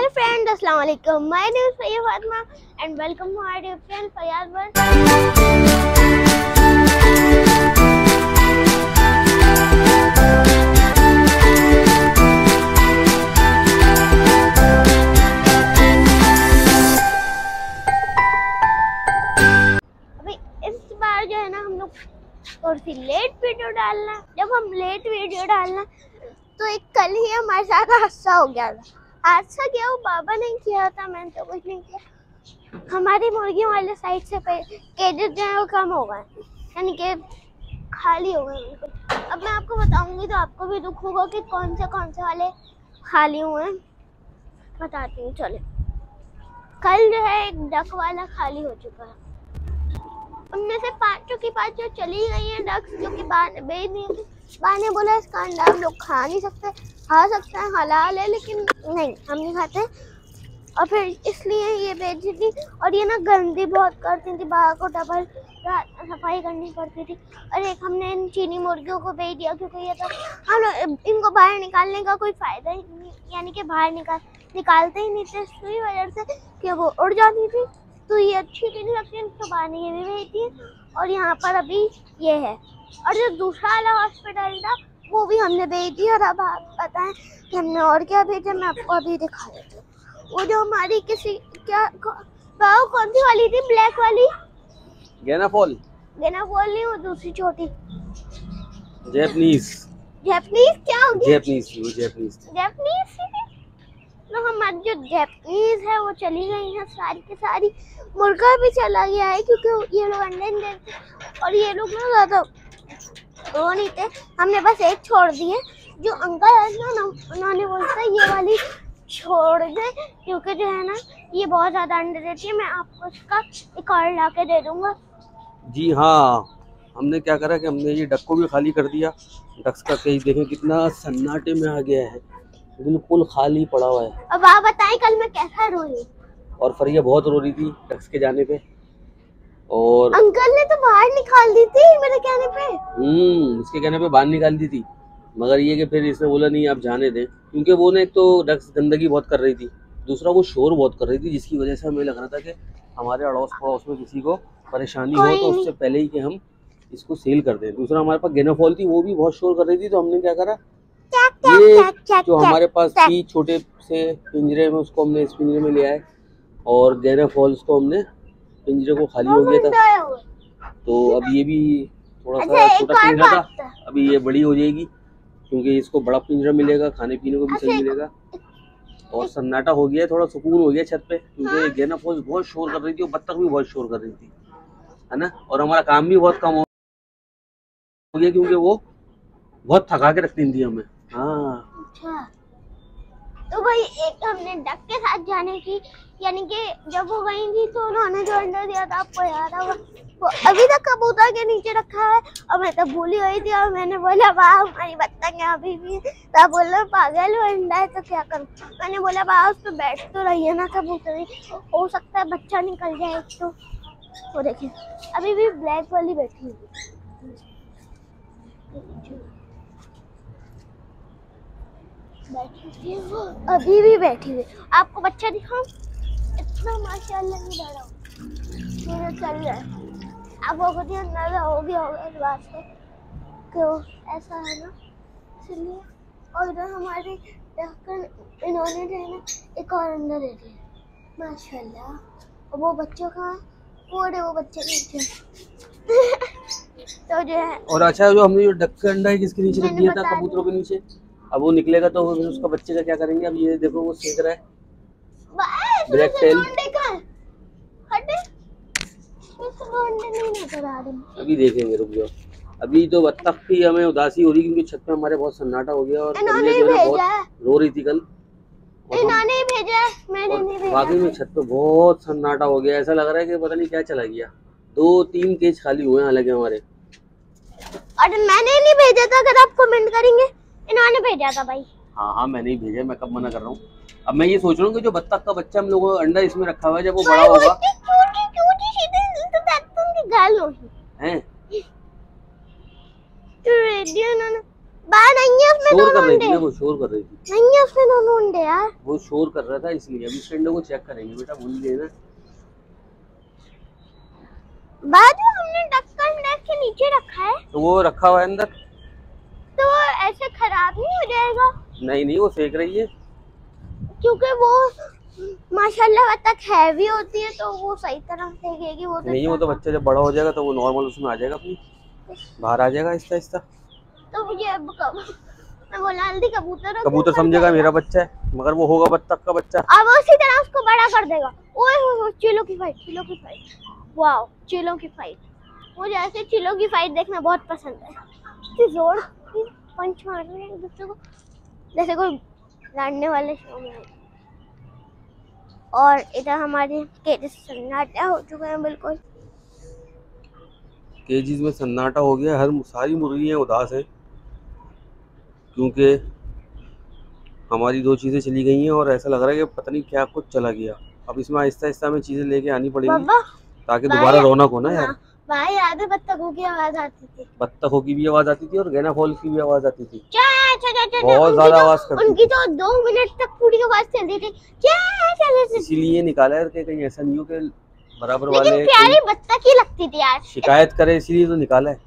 Hey friends, Assalamu alaikum. My name is Fayya Fatma and welcome to our dear friend Fayyaz World. अभी इस बार जो है ना हम लोग थोड़ी सी लेट वीडियो डालना। जब हम लेट वीडियो डालना तो एक कल ही हमारे साथ हादसा हो गया था। हादसा क्या, वो बाबा ने किया था, मैंने तो कुछ नहीं किया। हमारी मुर्गियों वाले साइड से केजेस जो है वो कम हो गए, यानी कि खाली हो गए। अब मैं आपको बताऊंगी तो आपको भी दुख होगा कि कौन से वाले खाली हुए हैं। बताती हूँ चले। कल जो है एक डक वाला खाली हो चुका है। उनमें से पांचों चली गई है डक्स, जो कि बेच दी थी। बा ने बोला इसका अंडा हम लोग खा नहीं सकते, खा सकते हैं हलाल है, लेकिन नहीं हम नहीं खाते। और फिर इसलिए ये बेच दी। और ये ना गंदी बहुत करती थी, बा को डबल सफाई करनी पड़ती थी। और एक हमने इन चीनी मुर्गियों को बेच दिया, क्योंकि ये तो हम लोग इनको बाहर निकालने का कोई फायदा ही नहीं, यानी कि बाहर निकालते ही नहीं थे, इसी वजह से कि वो उड़ जाती थी। तो ये अच्छी भी नहीं लगती, तो बाहर ये भी भेजती है। और यहाँ पर अभी ये है। और जो दूसरा वाला हॉस्पिटल था वो भी हमने भेज दिया। और अब आप बताएं कि हमने और क्या भेजा, मैं आपको अभी दिखा देती हूँ। वो जो हमारी कौन सी वाली थी, ब्लैक वाली गेनाफॉल नहीं, वो दूसरी छोटी जैपनीज क्या होगी, जैपनीज तो हमारी जो जैपनीज है वो चली गई है सारी की सारी। मुर्गा भी चला गया है, क्योंकि ये लोग अंडे नहीं देते। और ये लोग ना ज्यादा वो नहीं थे, हमने बस एक छोड़ दी है। जो अंकल है ना उन्होंने बोलता ये वाली छोड़ दे, क्योंकि जो है ना ये बहुत ज्यादा अंडे देती है। मैं आपको इसका एक और ला के दे दूंगा। जी हाँ, हमने क्या करा कि हमने ये डक को भी खाली कर दिया। डक्स का केज देखें कितना सन्नाटे में आ गया है, बिल्कुल खाली पड़ा हुआ है। अब आप बताएं कल मैं कैसा रोई। और फरिया बहुत रो रही थी डक्स के जाने पे, और अंकल ने तो बाहर निकाल दी थी मेरे कहने पे। इसके कहने पे बाहर निकाल दी थी, मगर ये कि फिर इसने बोला नहीं आप जाने दें, क्योंकि वो ने एक तो डक्स गंदगी बहुत कर रही थी, दूसरा वो शोर बहुत कर रही थी, जिसकी वजह से हमें लग रहा था कि हमारे अड़ोस पड़ोस में किसी को परेशानी हो, तो उससे पहले ही कि हम इसको सेल कर दें। दूसरा हमारे पास गेनाफॉल थी, वो भी बहुत शोर कर रही थी, तो हमने क्या करा, ये जो हमारे पास थी छोटे से पिंजरे में, उसको हमने इस पिंजरे में ले आए। और गेनाफॉल्स को हमने पिंजरे को खाली हो गया था, तो अब ये भी थोड़ा सा छोटा पिंजरा था, अभी ये बड़ी हो जाएगी, क्योंकि इसको बड़ा पिंजरा मिलेगा, खाने पीने को भी सही मिलेगा। और सन्नाटा हो गया, थोड़ा सुकून हो गया छत पे, क्योंकि गेनाफॉल्स बहुत शोर कर रही थी और बत्तख भी बहुत शोर कर रही थी, है ना। और हमारा काम भी बहुत कम हो गया, क्योंकि वो बहुत थका के रखती थी हमें। हाँ अच्छा, तो भाई एक हमने डक के साथ जाने की, यानी कि जब वो गई थी तो उन्होंने जो अंडा दिया था आपको याद होगा, वो अभी तक कबूतर के नीचे रखा है। और मैं तो भूली गई थी, और मैंने बोला वाह हमारी बत्तख है अभी भी। तब बोला पागल हो, अंडा है तो क्या करूं। मैंने बोला वाह उस पर बैठ तो रही है ना कबूतर, हो सकता है बच्चा निकल जाए। तो वो देखिए अभी भी ब्लैक वाली बैठी हुई, वो अभी भी बैठी हुई। आपको बच्चा दिखाऊं, इतना माशाल्लाह नहीं बड़ा मेरा चल रहा है। आपको कुछ अंदाजा हो गया होगा इस बात से कि वो ऐसा है ना, इसलिए। और इधर हमारे इन्होंने जो है ना एक और अंडा दे दिया माशाल्लाह। और वो बच्चों का वो बच्चे नीचे तो जो है। और अच्छा, जो हमने जो डक का अंडा है किसके नीचे रख दिया था, कबूतरों के नीचे, अब वो निकलेगा तो उसका बच्चे का क्या करेंगे। अब ये देखो वो सेक रहा है ब्लैक टेल। अभी देखेंगे, रुक जाओ। अभी तो बत्तख की हमें उदासी हो रही, क्योंकि छत पे हमारे बहुत सन्नाटा हो गया, और बहुत रो रही थी कल। इन्होंने भेजा, मैंने नहीं भेजा। वाकई में छत पे बहुत सन्नाटा हो गया, ऐसा लग रहा है कि पता नहीं क्या चला गया। 2-3 केज खाली हुए हैं हालांकि हमारे। और मैंने नहीं भेजा था, अगर आप कमेंट करेंगे। इन्होंने भेजा था भाई। हाँ मैंने ही भेजा, मैं कब मना कर रहा हूँ। अब मैं ये सोच रहा हूँ कि जो बत्तख का बच्चा हम लोगों अंडा इसमें रखा हुआ है, जब वो बड़ा होगा बाहर नहीं है उसमें शोर कर दोनों रही थी अंडे। ना, वो शोर कर रही थी। नहीं है उसमें दोनों अंडे यार। वो शोर कर रहा था इसलिए। अभी इसके अंडे को चेक करेंगे बेटा, भूल गए ना। बाद में हमने ढक्कन रख के नीचे रखा है, तो वो रखा हुआ है अंदर। तो वो ऐसे खराब नहीं हो जाएगा? नहीं नहीं, वो फेंक रही है। क्योंकि वो माशाल्लाह बतख हैवी होती है तो वो सही तरह फेंकेगी। वो तो नहीं, वो तो बच्चा जब बड़ा हो जाएगा तो वो नॉर्मल उसमें आ जाएगा, अपनी बाहर आ जाएगा आहिस्ता आहिस्ता। तो मुझे अब मैं बोला हल्दी कबूतर कबूतर समझेगा मेरा बच्चा है, मगर वो होगा बत्तख का बच्चा। अब वो उसी तरह उसको बड़ा कर देगा। ओए हो चीलों की फाइट, चीलों की फाइट, वाओ चीलों की फाइट। मुझे ऐसे चीलों की फाइट देखना बहुत पसंद है कि जोर की पंच मार रहे हैं एक दूसरे को जैसे कोई लड़ने वाले शो में। और इधर हमारे केजेस सन्नाटा हो चुके हैं बिल्कुल। केजीज में सन्नाटा हो गया, हर सारी मुर्गियाँ उदास हैं क्योंकि हमारी दो चीज़ें चली गई हैं और ऐसा लग रहा है कि पता नहीं क्या कुछ चला गया। अब इसमें आहिस्ता आहिस्ता हमें चीज़ें लेके आनी पड़ेंगी बाबा ताकि दोबारा रौनक हो ना यार। वहाँ याद है बत्तखों की आवाज आती थी, बत्तखों की भी आवाज़ आती थी और गैना फॉल की भी आवाज़ आती थी। बहुत ज्यादा आवाज करती उनकी तो 2 मिनट तक पूरी आवाज चलती थी। इसीलिए निकाला है कि कहीं ऐसा नहीं हो कि बराबर लेकिन वाले प्यारी बत्तख ही लगती थी यार। शिकायत करे, इसीलिए तो निकाला है।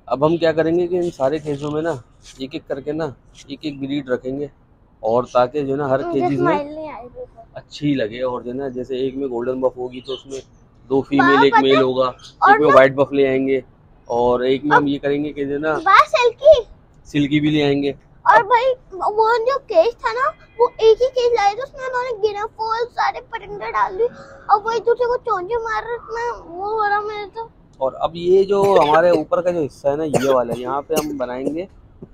अब हम क्या करेंगे कि इन सारे केजों में ना एक एक करके ना एक एक ब्रीड रखेंगे, और ताकि जो ना हर केजीज में अच्छी लगे। और जो ना जैसे एक में गोल्डन बफ होगी तो उसमें 2 फीमेल 1 मेल होगा, एक में व्हाइट बफ ले आएंगे, और एक में हम ये करेंगे कि जो ना सिल्की भी ले आएंगे। और भाई वो जो केज था ना वो एक ही केज लाए थे, उसमें उन्होंने गिना फॉल सारे परिंदे डाल दी और वो एक दूसरे को चोंचे मार रहे थे। वो हो रहा मेरे तो। और अब ये जो हमारे ऊपर का जो हिस्सा है ना, ये वाला, यहाँ पे हम बनाएंगे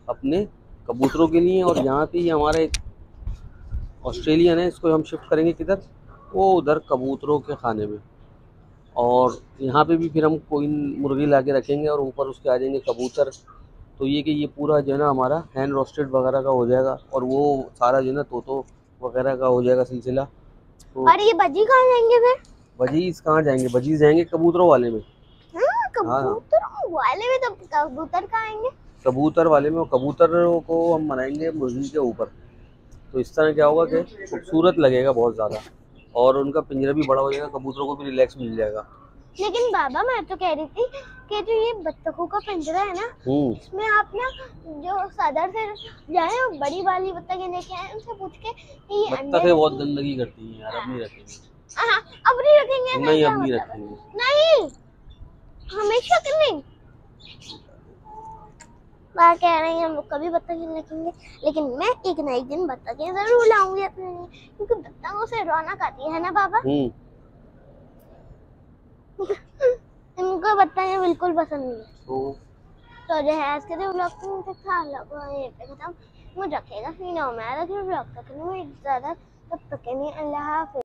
अपने कबूतरों के लिए। और यहाँ पे ये हमारे ऑस्ट्रेलियन है, इसको हम शिफ्ट करेंगे किधर, वो उधर कबूतरों के खाने में। और यहाँ पे भी फिर हम कोई मुर्गी ला के रखेंगे और ऊपर उसके आ जाएंगे कबूतर। तो ये कि ये पूरा जो है ना हमारा हैंड रोस्टेड वगैरह का हो जाएगा, और वो सारा जो है ना तोतो वगैरह का हो जाएगा सिलसिला। तो और ये बजी कहाँ जाएंगे फिर? बजीज कहाँ जाएंगे? बजीज जाएंगे कबूतरों वाले में। कबूतर वाले में तो कबूतर कहाँ आएंगे? कबूतर वाले में, कबूतर को हम बनाएंगे मुर्गी के ऊपर। तो इस तरह क्या होगा कि खूबसूरत लगेगा बहुत ज़्यादा, और उनका पिंजरा भी बड़ा हो जाएगा, कबूतरों को भी रिलैक्स मिल जाएगा। लेकिन बाबा मैं तो कह रही थी कि जो ये बत्तखों का पिंजरा है ना, इसमें आप ना जो सदर से जाए और बड़ी वाली बत्तखें लेके आए, उनसे पूछ के ये बत्तखें बहुत गंदगी करती हैं यार, अब नहीं रखेंगे। अब नहीं रखेंगे? नहीं, अब नहीं रखेंगे। नहीं, हमेशा के नहीं। बात कह रही हैं हम लोग कभी बत्तखें नहीं रखेंगे, लेकिन मैं एक ना एक दिन बत्तखें जरूर लाऊंगी अपने लिए, क्योंकि बत्तखों से रौनक आती है ना बाबा। इनको बत्तखें बिल्कुल पसंद नहीं। तो जो है आज के जो व्लॉग को मुझे ये पे खत्म। मुझे रखेगा फिर ना मैं रखेगा व्लॉग तक नहीं ज़्यादा, तब तक नहीं, अल्लाह हाफ़िज़।